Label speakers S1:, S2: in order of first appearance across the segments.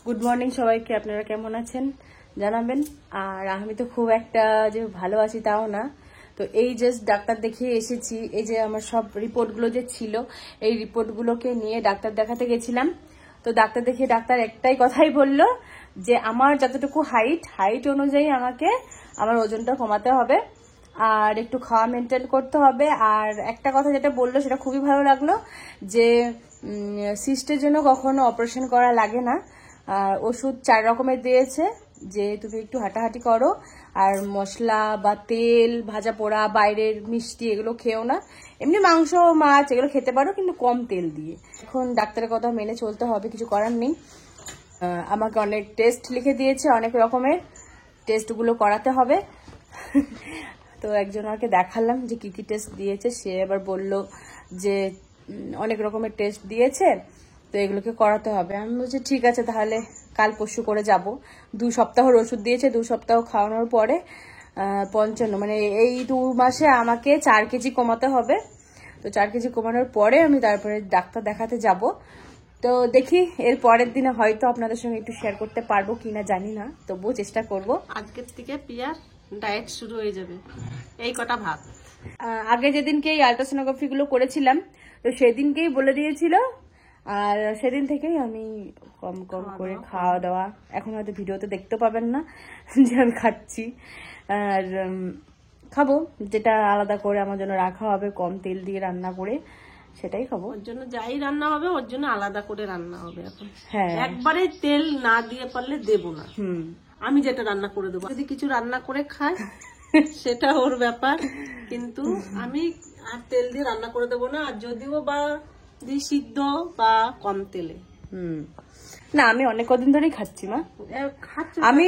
S1: Good morning সবাইকে। আপনারা কেমন আছেন জানাবেন। আর আমি তো খুব একটা যে ভালো আছি তাও না। তো এই জাস্ট ডাক্তার দেখিয়ে এসেছি। এই যে আমার সব রিপোর্টগুলো যে ছিল এই রিপোর্টগুলোকে নিয়ে ডাক্তার দেখাতে গেছিলাম। তো ডাক্তার দেখিয়ে ডাক্তার একটাই কথাই বললো যে আমার যতটুকু হাইট অনুযায়ী আমাকে আমার ওজনটা কমাতে হবে আর একটু খাওয়া মেনটেন করতে হবে। আর একটা কথা যেটা বললো সেটা খুবই ভালো লাগলো যে সিস্টের জন্য কখনো অপারেশন করা লাগে না। ওষুধ 4 রকমের দিয়েছে যে তুমি একটু হাঁটাহাঁটি করো আর মশলা বা তেল ভাজা পোড়া বাইরের মিষ্টি এগুলো খেও না, এমনি মাংস মাছ এগুলো খেতে পারো কিন্তু কম তেল দিয়ে। এখন ডাক্তারের কথা মেনে চলতে হবে, কিছু করার নেই। আমাকে অনেক টেস্ট লিখে দিয়েছে, অনেক রকমের টেস্টগুলো করাতে হবে। তো একজনকে দেখালাম যে কি কি টেস্ট দিয়েছে, সে এবার বলল যে অনেক রকমের টেস্ট দিয়েছে তো এগুলোকে করাতে হবে। আমি বলছি ঠিক আছে তাহলে কাল পরশু করে যাব। 2 সপ্তাহর ওষুধ দিয়েছে, 2 সপ্তাহ খাওয়ানোর পরে 55 মানে এই 2 মাসে আমাকে 4 কেজি কমাতে হবে। তো 4 কেজি কমানোর পরে আমি তারপরে ডাক্তার দেখাতে যাব। তো দেখি এর পরের দিনে হয়তো আপনাদের সঙ্গে একটু শেয়ার করতে পারবো কিনা জানি না, তবুও চেষ্টা করব।
S2: আজকের থেকে পিয়ার ডায়েট শুরু হয়ে যাবে। এই কটা ভাত
S1: আগে যেদিনকে এই আলট্রাসোনোগ্রাফি গুলো করেছিলাম তো সেদিনকেই বলে দিয়েছিল, আর সেদিন থেকেই আমি কম কম করে খাওয়া দাওয়া, এখন হয়তো ভিডিওতে দেখতে পাবেন না যে আমি খাচ্ছি। আর খাবো যেটা আলাদা করে আমার জন্য রাখা হবে কম তেল দিয়ে রান্না করে, সেটাই খাবো।
S2: ওর জন্য যাই রান্না হবে ওর জন্য আলাদা করে রান্না হবে। এখন
S1: হ্যাঁ,
S2: একবারে তেল না দিয়ে পারলে দেবো না। আমি যেটা রান্না করে দেবো, যদি কিছু রান্না করে খায় সেটা ওর ব্যাপার, কিন্তু আমি আর তেল দিয়ে রান্না করে দেবো না। আর যদিও বা সিদ্ধ বা কম তেলে
S1: না, আমি অনেক কদিন ধরেই খাচ্ছি মা। আমি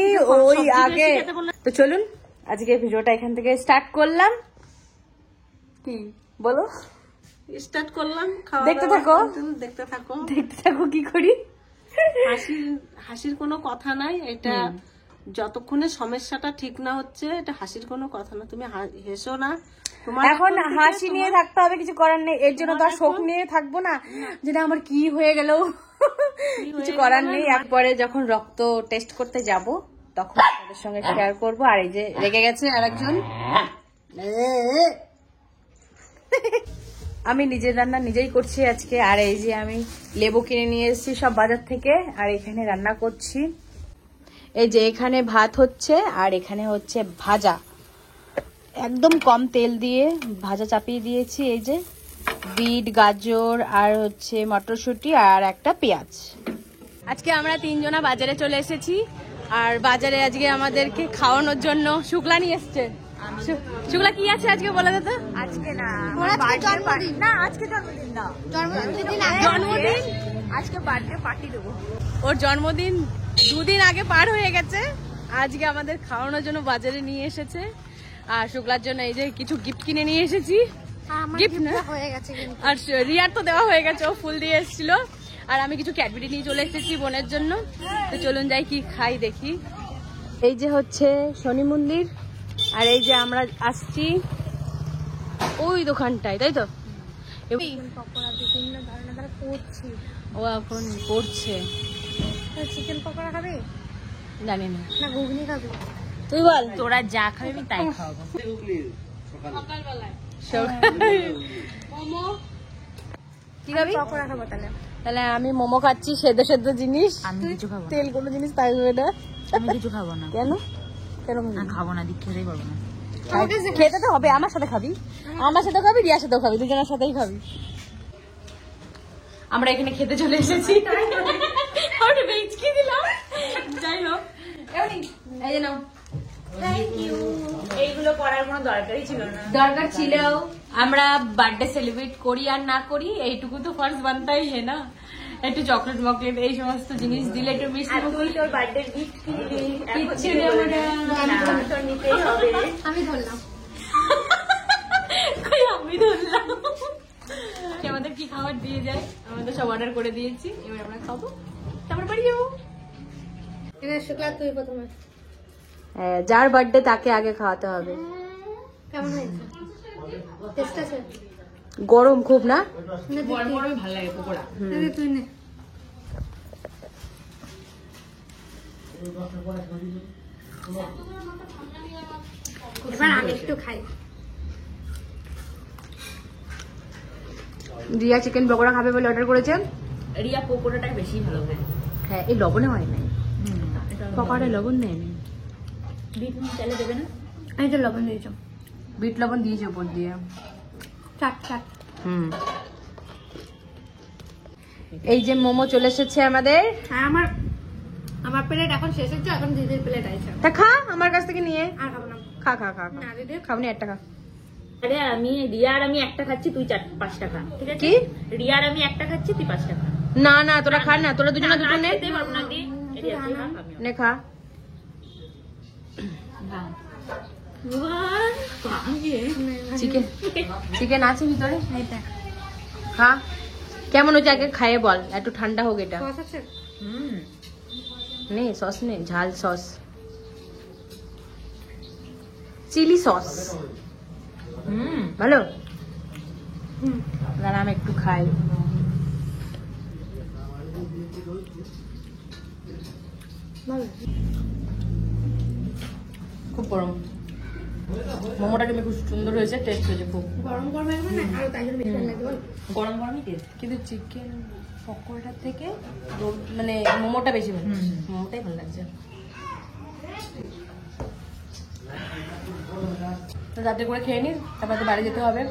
S1: ওই আগে তো চলুন আজকে ভিডিওটা এখান থেকে স্টার্ট করলাম। কি বলো?
S2: স্টার্ট করলাম।
S1: দেখতে থাকো
S2: দেখতে থাকো
S1: দেখতে থাকো কি করি।
S2: হাসির কোনো কথা নাই। এটা যতক্ষণে সমস্যাটা ঠিক না হচ্ছে এটা হাসির কোনো কথা না। তুমি হেসো না,
S1: এখন হাসি নিয়ে থাকতে হবে, কিছু করার নেই। এর জন্য তো আর শোক নিয়ে থাকবো না যেটা আমার কি হয়ে গেল, কিছু করার নেই। একবারে যখন রক্ত টেস্ট করতে যাব তখন আপনাদের সঙ্গে শেয়ার করবো। আর এই যে রেগে গেছে আরেকজন, আমি নিজের রান্না নিজেই করছি আজকে। আর এই যে আমি লেবু কিনে নিয়ে এসেছি সব বাজার থেকে, আর এখানে রান্না করছি। এই যে এখানে ভাত হচ্ছে আর এখানে হচ্ছে ভাজা, একদম কম তেল দিয়ে ভাজা চাপিয়ে দিয়েছি। এই যে বিট গাজর আর হচ্ছে মটরশুঁটি আর একটা পেঁয়াজ। আজকে আমরা 3 জনা বাজারে চলে এসেছি, আর বাজারে আজকে আমাদেরকে খাওয়ানোর জন্য শুক্লা নিয়ে এসছে। শুক্লা কি আছে আজকে বলে দে তো।
S3: আজকে না, জন্মদিন না, আজকে জন্মদিন না,
S1: জন্মদিন
S3: আজকে বার্থডে পার্টি দেবো।
S1: ওর জন্মদিন 2 দিন আগে পার হয়ে গেছে, আজকে আমাদের খাওয়ানোর জন্য বাজারে নিয়ে এসেছে। আর শুক্লার জন্য এই যে কিছু গিফট কিনে নিয়ে এসেছি। গিফট না
S3: হয়ে গেছে,
S1: আর রিয়ার তো দেওয়া হয়ে গেছে, ও ফুল দিয়ে এসেছিল। আর আমি কিছু ক্যাডবেরি নিয়ে চলে এসেছি বোনের জন্য। তো চলুন যাই কি খাই দেখি। এই যে হচ্ছে শনি মন্দির, আর এই যে আমরা আসছি ওই দোকানটায়, তাই তো?
S3: পকোড়া বিভিন্ন ধরনের করছি।
S1: ও এখন করছে।
S3: চিকেন পকোড়া খাবে
S1: জানি না,
S3: না ঘুগনি খাবে?
S1: তুই বল।
S4: তোরা যা খাবি আমি তাই খাওয়াবো।
S1: কি খাবি?
S3: পকোড়া খাবো তাহলে।
S1: তাহলে আমি মোমো খাচ্ছি, সেদ্ধ সেদ্ধ জিনিস।
S4: আমি কিছু খাবো না।
S1: তেল কোনো জিনিস থাকবে না।
S4: আমি কিছু খাবো না।
S1: কেন কেন
S4: আমি খাবো না, দিক খেতেই পারবো না।
S1: খেতে তো হবে, আমার সাথে খাবি, আমার সাথে খাবি, রিয়ার সাথেও খাবি, দুজনের সাথেই খাবি। আমরা এখানে খেতে চলে এসেছি। যাই হোক, এই যে নাও।
S4: এইগুলো করার কোনো দরকারই ছিল না।
S1: দরকার ছিল, আমরা বার্থডে সেলিব্রেট করি আর না করি এইটুকু তো ফার্স্ট বানতাই হে না। একটু চকলেট মকলেট এই সমস্ত জিনিস দিলে একটু মিষ্টি।
S3: তুই তোর বার্থডে গিফট কিনবি,
S1: কিচ্ছু নেবো না।
S3: তোর নিতেই হবে। আমি ধরলাম,
S1: আমি ধরলাম। আমাদের কি খাবার দিয়ে যায়, আমাদের সব অর্ডার করে দিয়েছি, এবার আমরা খাবো তারপর বাড়ি যাবো।
S3: শুক্লা তুই প্রথমে।
S1: যার বার্থডে তাকে আগে খাওয়াতে হবে।
S3: কেমন হয়েছে? টেস্ট আছে?
S1: গরম খুব না?
S4: গরম গরমে ভালো লাগে পকোড়া।
S3: তুই নে। এবার আমি একটু খাই।
S1: রিয়া চিকেন পকোড়া খাবে বলে অর্ডার করেছে।
S4: রিয়া পকোড়াটা বেশি ভালো খায়।
S1: হ্যাঁ, এই লবণে হয় নাই, পকোড়ায় লবণ নেই।
S4: বিট নুন চালে দেবে না?
S3: আমি তো লবণ দিয়েছ,
S1: বিট লবণ দিয়েছে উপর দিয়ে।
S3: চাট চাট।
S1: এই যে মোমো চলে এসেছে আমাদের।
S3: হ্যাঁ, আমার প্লেট এখন শেষ হচ্ছে, এখন দিদির প্লেট আছে।
S1: তা খা আমার কাছ থেকে নিয়ে।
S3: আর খাবো না।
S1: খা খা খা
S3: না দিদি,
S1: খাবনি, একটা খা।
S4: আরে রিয়া আর আমি একটা খাচ্ছি, তুই 5টা খা, ঠিক আছে?
S1: কি?
S4: রিয়া আর আমি একটা খাচ্ছি, তুই 5টা খা।
S1: না না, তোরা খা না, তোরা দুজনে দুটো নে।
S4: খেতেই পারবো না দি। রিয়া তুই খা, আমিও।
S1: নে খা। চিকেন চিকেন আছে ভিতরে, খা। কেমন হচ্ছে আগে খাইয়ে বল, একটু ঠান্ডা হোক এটা।
S3: সস আছে?
S1: নেই সস, নেই ঝাল সস, চিলি সস। ভালো। দাঁড়া আমি একটু খাই। খুব গরম। মোমোটা কিন্তু খুব সুন্দর হয়েছে, টেস্ট হয়েছে খুব।
S3: গরম গরম একবার না, আরো তাই জন্য বেশি ভালো লাগবে বল।
S4: গরম গরমই টেস্ট।
S1: কিন্তু চিকেন পকোড়াটার থেকে মানে মোমোটা বেশি ভালো, মোমোটাই ভালো লাগছে। তো রাতে করে খেয়ে নিন, তারপর তো বাড়ি যেতে হবে।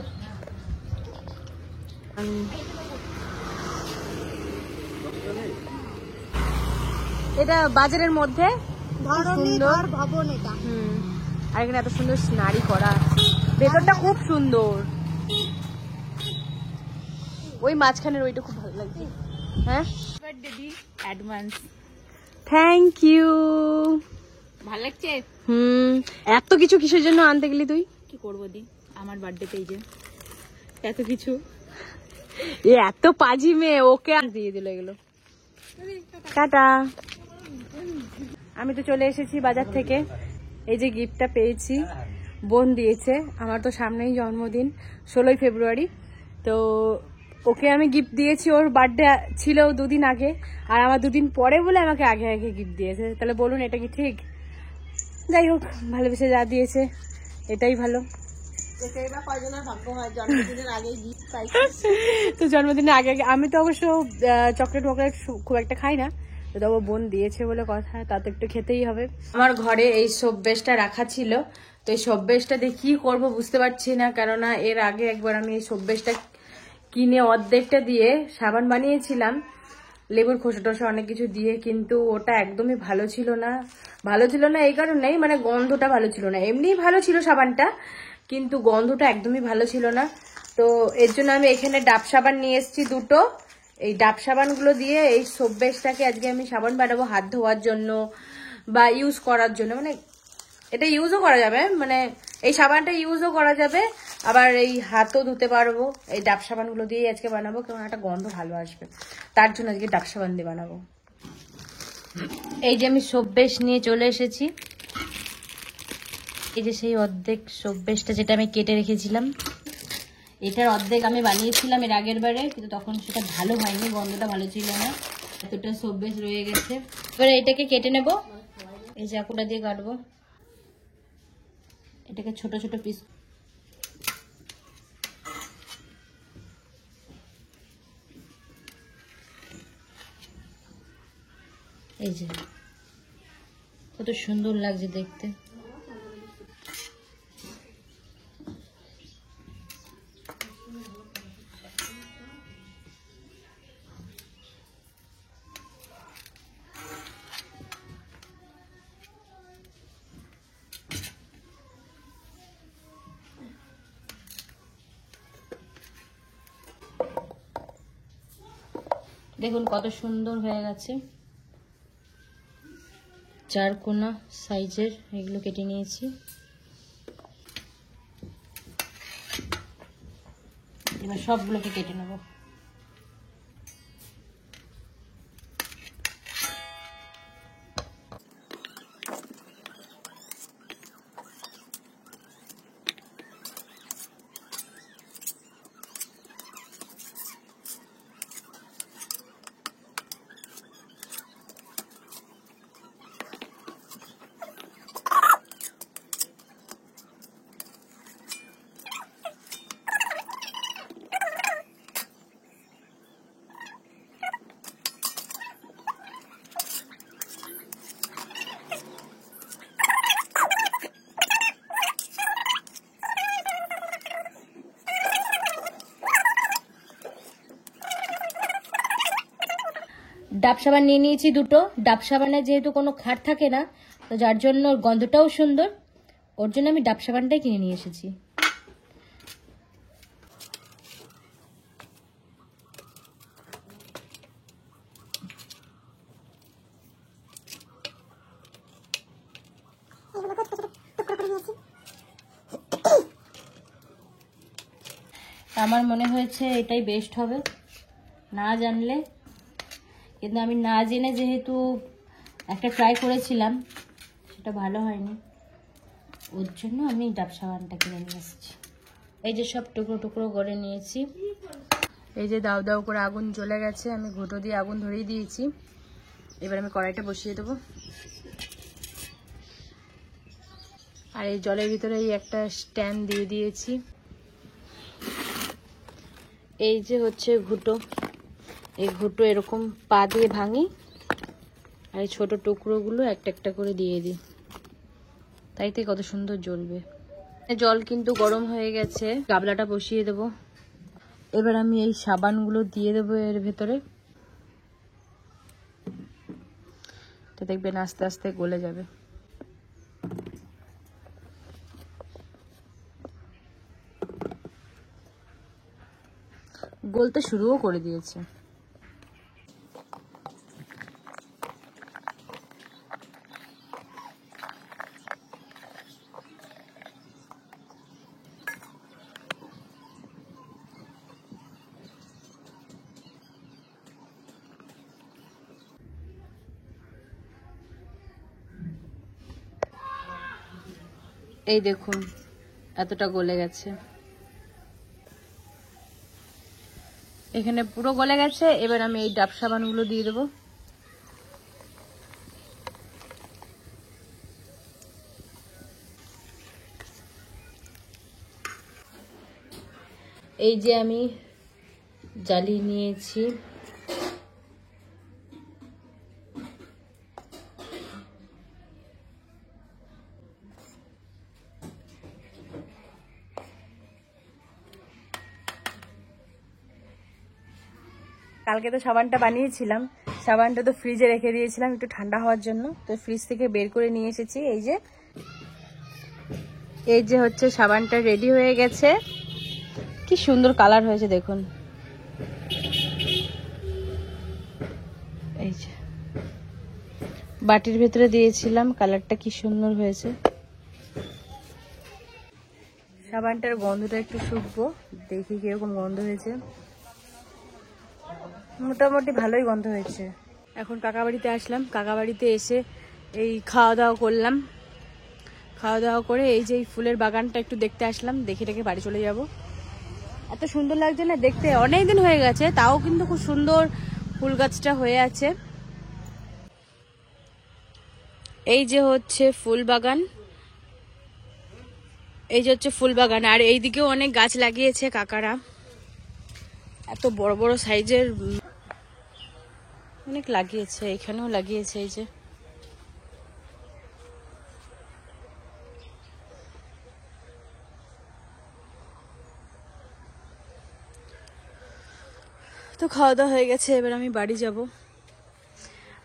S1: এটা বাজারের মধ্যে সুন্দর
S3: ভবন এটা।
S1: আর এখানে এত সুন্দর নারী করা, ভেতরটা খুব সুন্দর। ওই মাঝখানের ওইটা খুব ভালো লাগছে। হ্যাঁ,
S4: দিদি অ্যাডভান্স।
S1: Thank you.
S4: ভালো লাগছে?
S1: এত কিছু কিসের জন্য আনতে গেলি তুই?
S4: কি করবো দি, আমার বার্থডেতে এই যে এত কিছু।
S1: এত পাজি মেয়ে, ওকে আর দিয়ে দিল এগুলো। টাটা। আমি তো চলে এসেছি বাজার থেকে। এই যে গিফটটা পেয়েছি, বোন দিয়েছে। আমার তো সামনেই জন্মদিন, 16ই ফেব্রুয়ারি। তো ওকে আমি গিফট দিয়েছি, ওর বার্থডে ছিল 2 দিন আগে, আর আমার 2 দিন পরে বলে আমাকে আগে আগে গিফট দিয়েছে। তাহলে বলুন এটা কি ঠিক? যাই হোক, ভালোবেসে যা দিয়েছে এটাই ভালো। তো জন্মদিনের আগে আগে আমি তো অবশ্য চকলেট ওকলেট খুব একটা খাই না, তো তবু বোন দিয়েছে বলে কথা, তা তো একটু খেতেই হবে। আমার ঘরে এই সব্বেশটা রাখা ছিল, তো এই সব্বেশটা দিয়ে কি করবো বুঝতে পারছি না, কেননা এর আগে একবার আমি এই সব্বেশটা কিনে অর্ধেকটা দিয়ে সাবান বানিয়েছিলাম, লেবুর খোসা টোসা অনেক কিছু দিয়ে, কিন্তু ওটা একদমই ভালো ছিল না। ভালো ছিল না এই কারণেই, মানে গন্ধটা ভালো ছিল না। এমনিই ভালো ছিল সাবানটা, কিন্তু গন্ধটা একদমই ভালো ছিল না। তো এর জন্য আমি এখানে ডাব সাবান নিয়ে এসেছি 2টো। এই ডাব সাবানগুলো দিয়ে এই সব্বেশটাকে আজকে আমি সাবান বানাবো, হাত ধোয়ার জন্য বা ইউজ করার জন্য। মানে এটা ইউজও করা যাবে, মানে এই সাবানটা ইউজও করা যাবে, আবার এই হাতও ধুতে পারবো। এই ডাব সাবানগুলো দিয়েই আজকে বানাবো, কারণ একটা গন্ধ ভালো আসবে, তার জন্য আজকে ডাব সাবান দিয়ে বানাবো। এই যে আমি সব্বেশ নিয়ে চলে এসেছি। এই যে সেই অর্ধেক সব্বেশটা যেটা আমি কেটে রেখেছিলাম, এটার অর্ধেক আমি বানিয়েছিলাম এর আগের বারে, কিন্তু তখন সেটা ভালো হয়নি, গন্ধটা ভালো ছিল না, এতটা সব্বেশ রয়ে গেছে। এবারে এটাকে কেটে নেব, এই চাকুটা দিয়ে কাটবো। এটাকে ছোট ছোট পিস, এই যে কত সুন্দর লাগছে দেখতে। দেখুন কত সুন্দর হয়ে গেছে, 4 কোনা সাইজের এগুলো কেটে নিয়েছি। এবার সবগুলোকে কেটে নেব। ডাব সাবান নিয়ে নিয়েছি দুটো। ডাব সাবানে যেহেতু কোনো খাট থাকে না, তো যার জন্য ওর গন্ধটাও সুন্দর, ওর জন্য আমি ডাব সাবানটাই কিনে নিয়ে এসেছি। আমার মনে হয়েছে এটাই বেস্ট হবে, না জানলে। কিন্তু আমি না জেনে যেহেতু একটা ট্রাই করেছিলাম, সেটা ভালো হয়নি, ওর জন্য আমি ডাব সাবানটা কিনে নিয়ে এসেছি। এই যে সব টুকরো টুকরো করে নিয়েছি। এই যে দাউ দাউ করে আগুন জ্বলে গেছে, আমি ঘুঁটো দিয়ে আগুন ধরিয়ে দিয়েছি। এবার আমি কড়াইটা বসিয়ে দেবো। আর এই জলের ভিতরে এই একটা স্ট্যান্ড দিয়ে দিয়েছি। এই যে হচ্ছে ঘুঁটো, এই ঘুঁটো এরকম পা দিয়ে ভাঙি, আর এই ছোট টুকরোগুলো একটা একটা করে দিয়ে দিই, তাইতে কত সুন্দর জ্বলবে। জল কিন্তু গরম হয়ে গেছে, গাবলাটা বসিয়ে দেব। এবার আমি এই সাবানগুলো দিয়ে দেবো এর ভেতরে, তো দেখবেন আস্তে আস্তে গলে যাবে। গলতে শুরুও করে দিয়েছে। এই দেখুন এতটা গলে গেছে, এখানে পুরো গলে গেছে। এবার আমি এই ডাব সাবানগুলো দিয়ে দেবো। এই যে আমি জ্বালিয়ে নিয়েছি। কালকে তো সাবানটা বানিয়েছিলাম, সাবানটা তো ফ্রিজে রেখে দিয়েছিলাম একটু ঠান্ডা হওয়ার জন্য, তো ফ্রিজ থেকে বের করে নিয়ে এসেছি। এই যে হচ্ছে সাবানটা রেডি হয়ে গেছে, কি সুন্দর কালার হয়েছে দেখুন। এই যে বাটির ভেতরে দিয়েছিলাম, কালারটা কি সুন্দর হয়েছে। সাবানটার গন্ধটা একটু শুকবো, দেখি কিরকম গন্ধ হয়েছে। মোটামুটি ভালোই গন্ধ হয়েছে। এখন কাকা বাড়িতে আসলাম, কাকা বাড়িতে এসে এই খাওয়া দাওয়া করলাম। খাওয়া দাওয়া করে এই যে ফুলের বাগানটা একটু দেখতে আসলাম, দেখে রেখে বাড়ি চলে যাব। এত সুন্দর লাগছে না দেখতে, অনেক দিন হয়ে গেছে, তাও কিন্তু খুব সুন্দর ফুল গাছটা হয়ে আছে। এই যে হচ্ছে ফুল বাগান, এই যে হচ্ছে ফুল বাগান। আর এইদিকেও অনেক গাছ লাগিয়েছে কাকারা, এত বড় বড় সাইজের অনেক লাগিয়েছে, এখানেও লাগিয়েছে। এই যে তো খাওয়া দাওয়া হয়ে গেছে, এবার আমি বাড়ি যাব।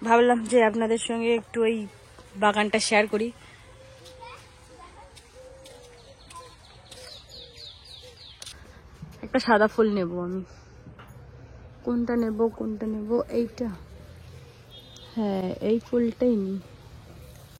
S1: ভাবলাম যে আপনাদের সঙ্গে একটু এই বাগানটা শেয়ার করি। একটা সাদা ফুল নেব আমি, কোনটা নেব এইটা, হ্যাঁ এই ফুলটাই নিই।